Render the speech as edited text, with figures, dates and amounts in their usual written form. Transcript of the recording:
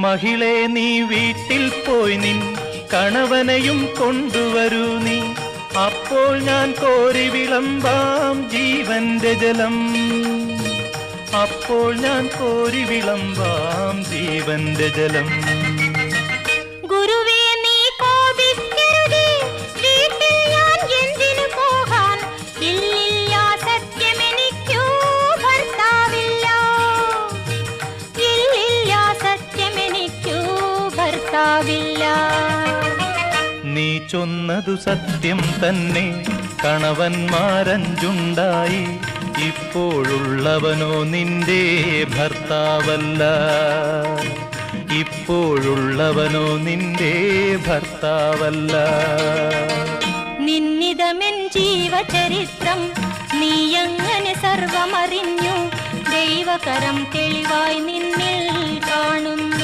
മഹിളെ നീ വീട്ടിൽ പോയി നിൻ കണവനെയും കൊണ്ടുവരൂ നീ, അപ്പോൾ ഞാൻ കോരി വിളമ്പാം ജീവന്റെ ജലം, അപ്പോൾ ഞാൻ കോരി വിളമ്പാം ജീവന്റെ ജലം. ഗുരുവേ നീ കോപിക്കരുതേ, വീട്ടിൽ ഞാൻ എന്തിനു പോകാൻ, ഇല്ലില്ല സത്യമെനിക്കു ഭർത്താവില്ല, ഇല്ലില്ല സത്യമെനിക്കു ഭർത്താവില്ല. നീ ചൊന്നതു സത്യം തന്നെ, കണവന്മാരഞ്ചുണ്ടായി, ഇപ്പോഴുള്ളവനോ നിന്റെ ഭർത്താവല്ല, ഇപ്പോഴുള്ളവനോ നിന്റെ ഭർത്താവല്ല. നിന്നിതമെൻ ജീവചരിത്രം നീയങ്ങനെ സർവമറിഞ്ഞു, ദൈവകരം തെളിവായി നിന്നിൽ കാണുന്നു.